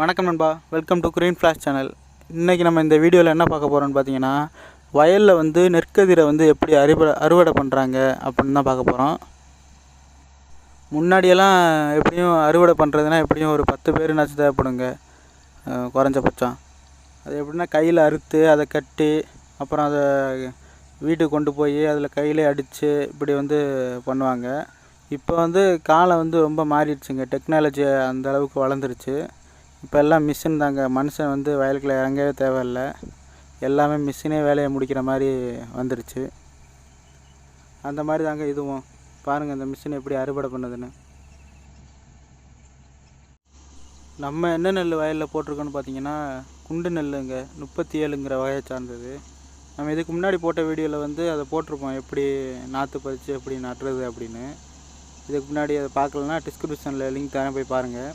வணக்கம் நண்பா, welcome to green flash channel. இன்றைக்கி நம்ம இந்த வீடியோவில் என்ன பார்க்க போகிறோம்னு பார்த்தீங்கன்னா, வயலில் வந்து நெற்கதிரை வந்து எப்படி அறுவடை பண்ணுறாங்க அப்படின்னு தான் பார்க்க போகிறோம். முன்னாடியெல்லாம் எப்படியும் அறுவடை பண்ணுறதுனா எப்படியும் ஒரு 10 பேருனாச்சும் தேவைப்படுங்க குறைஞ்சபட்சம். அது எப்படின்னா கையில் அறுத்து அதை கட்டி அப்புறம் அதை வீட்டுக்கு கொண்டு போய் அதில் கையிலே அடித்து இப்படி வந்து பண்ணுவாங்க. இப்போ வந்து காலம் வந்து ரொம்ப மாறிடுச்சுங்க, டெக்னாலஜி அந்த அளவுக்கு வளர்ந்துருச்சு. இப்போ எல்லாம் மிஷின் தாங்க. மனுஷன் வந்து வயலுக்குள்ளே இறங்கவே தேவையில்லை, எல்லாமே மிஷினே வேலையை முடிக்கிற மாதிரி வந்துருச்சு. அந்த மாதிரி தாங்க இதுவும். பாருங்கள் இந்த மிஷின் எப்படி அறுவடை பண்ணுதுன்னு. நம்ம என்ன நெல் வயலில் போட்டிருக்கோன்னு பார்த்தீங்கன்னா குண்டு நெல்லுங்க, 37ங்கிற வகையை சார்ந்தது. நம்ம இதுக்கு முன்னாடி போட்ட வீடியோவில் வந்து அதை போட்டிருப்போம், எப்படி நாற்று பதிச்சு எப்படி நட்டுறது அப்படின்னு. இதுக்கு முன்னாடி அதை பார்க்கலன்னா டிஸ்கிரிப்ஷனில் லிங்க் தரேன், போய் பாருங்கள்.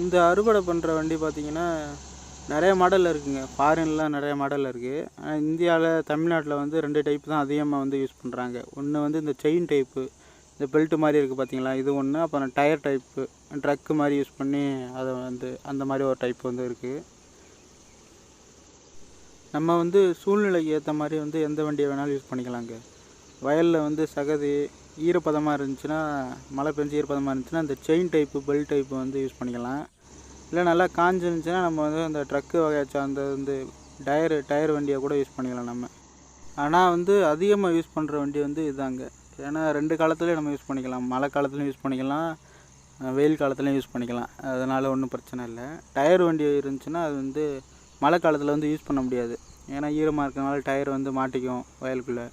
இந்த அறுவடை பண்ணுற வண்டி பார்த்திங்கன்னா நிறைய மாடலில் இருக்குதுங்க. ஃபாரின்லாம் நிறைய மாடலில் இருக்குது. ஆனால் இந்தியாவில் தமிழ்நாட்டில் வந்து 2 டைப் தான் அதிகமாக வந்து யூஸ் பண்ணுறாங்க. ஒன்று வந்து இந்த செயின் டைப்பு, இந்த பெல்ட்டு மாதிரி இருக்குது பார்த்திங்களா, இது ஒன்று. அப்புறம் டயர் டைப்பு, ட்ரக்கு மாதிரி யூஸ் பண்ணி அதை வந்து அந்த மாதிரி ஒரு டைப் வந்து இருக்குது. நம்ம வந்து சூழ்நிலைக்கு ஏற்ற மாதிரி வந்து எந்த வண்டியை வேணாலும் யூஸ் பண்ணிக்கலாங்க. வயலில் வந்து சகதி ஈரப்பதமாக இருந்துச்சுன்னா, மழை பெஞ்சு ஈரப்பதமாக இருந்துச்சுன்னா இந்த செயின் டைப்பு பெல்ட் டைப்பு வந்து யூஸ் பண்ணிக்கலாம். இல்லை நல்லா காஞ்சிருந்துச்சுன்னா நம்ம வந்து அந்த ட்ரக்கு வகையாச்சா அந்த வந்து டயர் வண்டியை கூட யூஸ் பண்ணிக்கலாம் நம்ம. ஆனால் வந்து அதிகமாக யூஸ் பண்ணுற வண்டி வந்து இதாங்க. ஏன்னா 2 காலத்துலேயும் நம்ம யூஸ் பண்ணிக்கலாம். மழை காலத்துலையும் யூஸ் பண்ணிக்கலாம், வெயில் காலத்துலையும் யூஸ் பண்ணிக்கலாம். அதனால் ஒன்றும் பிரச்சனை இல்லை. டயர் வண்டி இருந்துச்சுன்னா அது வந்து மழை காலத்தில் வந்து யூஸ் பண்ண முடியாது. ஏன்னா ஈரமாக இருக்கிறனால டயர் வந்து மாட்டிக்கும் வயலுக்குள்ளே,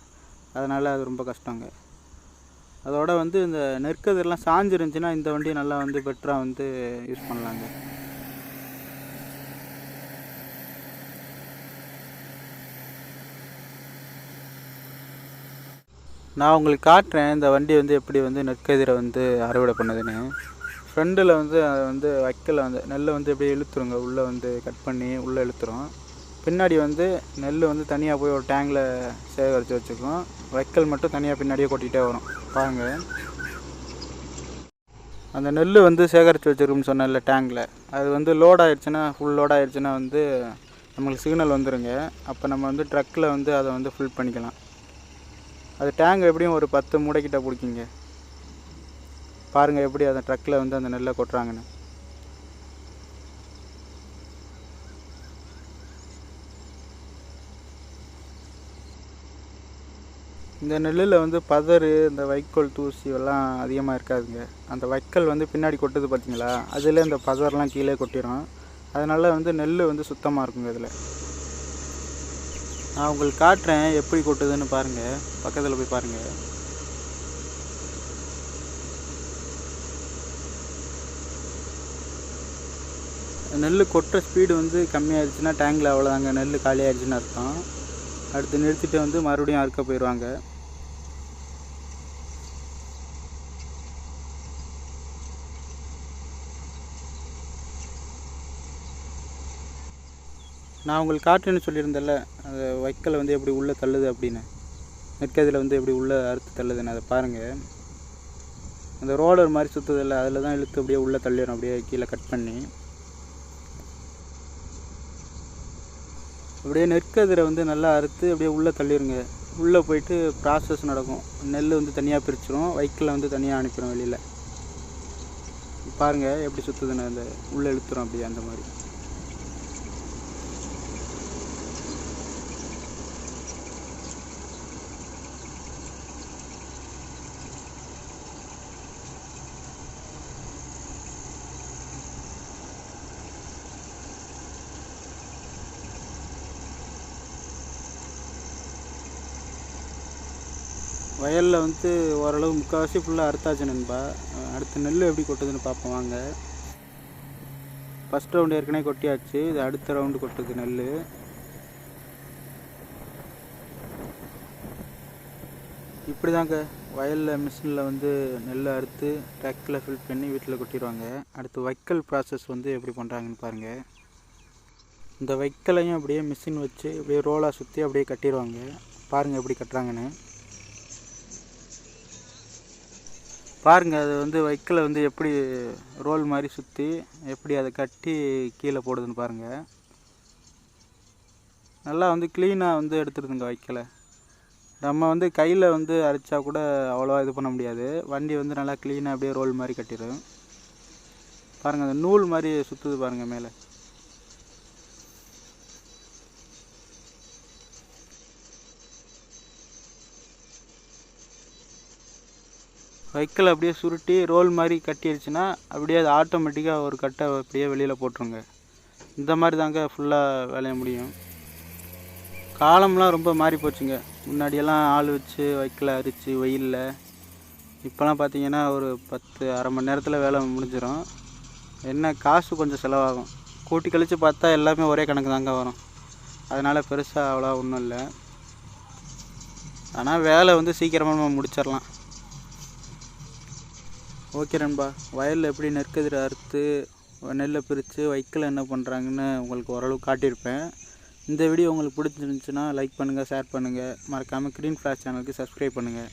அதனால் அது ரொம்ப கஷ்டங்க. அதோட வந்து இந்த நெற்கதிரெலாம் சாஞ்சிருந்துச்சுன்னா இந்த வண்டி நல்லா வந்து பெட்டராக வந்து யூஸ் பண்ணலாங்க. நான் உங்களுக்கு காட்டுறேன் இந்த வண்டி வந்து எப்படி வந்து நெற்கதிரை வந்து அறுவடை பண்ணுதுன்னு. ஃப்ரெண்டில் வந்து அதை வந்து வைக்கல வந்து நெல்லை வந்து எப்படி இழுத்துருங்க, உள்ளே வந்து கட் பண்ணி உள்ளே இழுத்துரும். பின்னாடி வந்து நெல் வந்து தனியாக போய் ஒரு டேங்கில் சேகரித்து வச்சுக்கும். வைக்கல் மட்டும் தனியாக பின்னாடியே கொட்டிகிட்டே வரும். பாருங்கள், அந்த நெல் வந்து சேகரித்து வச்சுருக்குன்னு சொன்னேன்ல டேங்கில், அது வந்து லோட் ஆகிடுச்சுன்னா, ஃபுல் லோட் ஆகிடுச்சுன்னா வந்து நம்மளுக்கு சிக்னல் வந்துடுங்க. அப்போ நம்ம வந்து ட்ரக்கில் வந்து அதை வந்து ஃபில் பண்ணிக்கலாம். அது டேங்க் எப்படியும் ஒரு 10 மூடைக்கிட்ட பிடிக்குங்க. பாருங்கள் எப்படி அந்த ட்ரக்கில் வந்து அந்த நெல்லை கொட்டுறாங்கன்னு. இந்த நெல்லில் வந்து பதறு, இந்த வைக்கோல் தூசி எல்லாம் அதிகமாக இருக்காதுங்க. அந்த வைக்கல் வந்து பின்னாடி கொட்டுது பார்த்தீங்களா, அதில் இந்த பதரெலாம் கீழே கொட்டிடும். அதனால் வந்து நெல் வந்து சுத்தமாக இருக்குங்க. இதில் நான் உங்களுக்கு காட்டுறேன் எப்படி கொட்டுதுன்னு பாருங்கள், பக்கத்தில் போய் பாருங்கள். நெல் கொட்டுற ஸ்பீடு வந்து கம்மியாகிடுச்சுன்னா டேங்கில் அவ்வளோதாங்க, நெல் காலி ஆகிடுச்சுன்னு அர்த்தம். அடுத்து நிறுத்திட்டு வந்து மறுபடியும் அறுக்க போயிடுவாங்க. நான் உங்களுக்கு காட்டுன்னு சொல்லியிருந்தேன்ல, அந்த வைக்கலை வந்து எப்படி உள்ளே தள்ளுது அப்படின்னு, நெற்கதில் வந்து எப்படி உள்ளே அறுத்து தள்ளுதுன்னு அதை பாருங்கள். அந்த ரோலர் மாதிரி சுற்றுதில்ல, அதில் தான் இழுத்து அப்படியே உள்ளே தள்ளிடும், அப்படியே கீழே கட் பண்ணி. அப்படியே நெற்கதிரை வந்து நல்லா அறுத்து அப்படியே உள்ளே தள்ளிடுங்க. உள்ளே போயிட்டு ப்ராசஸ் நடக்கும். நெல் வந்து தனியாக பிரிச்சிடும், வைக்கலை வந்து தனியாக அனுப்பிடும் வெளியில். பாருங்கள் எப்படி சுற்றுதுன்னு, அந்த உள்ளே இழுத்துரும் அப்படியே அந்த மாதிரி. வயலில் வந்து ஓரளவு முக்கால்வாசி ஃபுல்லாக அறுத்தாச்சு நண்பா. அடுத்த நெல் எப்படி கொட்டுதுன்னு பார்ப்போம் வாங்க. ஃபஸ்ட் ரவுண்டு ஏற்கனவே கொட்டியாச்சு, இது அடுத்த ரவுண்டு கொட்டுது நெல். இப்படி தாங்க வயலில் மிஷினில் வந்து நெல்லை அறுத்து ட்ரக்கில் ஃபில் பண்ணி வீட்டில் கொட்டிடுவாங்க. அடுத்து வைக்கல் ப்ராசஸ் வந்து எப்படி பண்ணுறாங்கன்னு பாருங்கள். இந்த வைக்கலையும் அப்படியே மிஷின் வச்சு அப்படியே ரோலாக சுற்றி அப்படியே கட்டிடுவாங்க. பாருங்கள் எப்படி கட்டுறாங்கன்னு. பாருங்கள், அது வந்து வைக்கலை வந்து எப்படி ரோல் மாதிரி சுற்றி எப்படி அதை கட்டி கீழே போடுதுன்னு பாருங்கள். நல்லா வந்து க்ளீனாக வந்து எடுத்துடுதுங்க வைக்கலை. நம்ம வந்து கையில் வந்து அரைச்சா கூட அவ்வளோவா இது பண்ண முடியாது. வண்டி வந்து நல்லா க்ளீனாக அப்படியே ரோல் மாதிரி கட்டிடும். பாருங்கள், அந்த நூல் மாதிரி சுற்றுது பாருங்கள் மேலே. வைக்கல் அப்படியே சுருட்டி ரோல் மாதிரி கட்டிடுச்சுன்னா அப்படியே அது ஆட்டோமேட்டிக்காக ஒரு கட்டை அப்படியே வெளியில் போட்டுருங்க. இந்த மாதிரி தாங்க ஃபுல்லாக வேலைய முடியும். காலம்லாம் ரொம்ப மாறி போச்சுங்க. முன்னாடியெல்லாம் ஆள் வச்சு வைக்கல அரிச்சு வெயிலில். இப்போலாம் பார்த்தீங்கன்னா ஒரு 10 அரை மணி நேரத்தில் வேலை முடிஞ்சிடும். என்ன காசு கொஞ்சம் செலவாகும். கூட்டி கழித்து பார்த்தா எல்லாமே ஒரே கணக்கு தாங்க வரும். அதனால் பெருசாக அவ்வளோ ஒன்றும் இல்லை. ஆனால் வேலை வந்து சீக்கிரமாக நம்ம முடிச்சிடலாம். ஓகே நண்பா, வயலில் எப்படி நெற்கதிர் அறுத்து நெல்லை பிரித்து வைக்கல என்ன பண்ணுறாங்கன்னு உங்களுக்கு ஓரளவு காட்டியிருப்பேன். இந்த வீடியோ உங்களுக்கு பிடிச்சிருந்துச்சுன்னா லைக் பண்ணுங்கள், ஷேர் பண்ணுங்கள். மறக்காமல் க்ரீன் ஃப்ளாஷ் சேனலுக்கு சப்ஸ்கிரைப் பண்ணுங்கள்.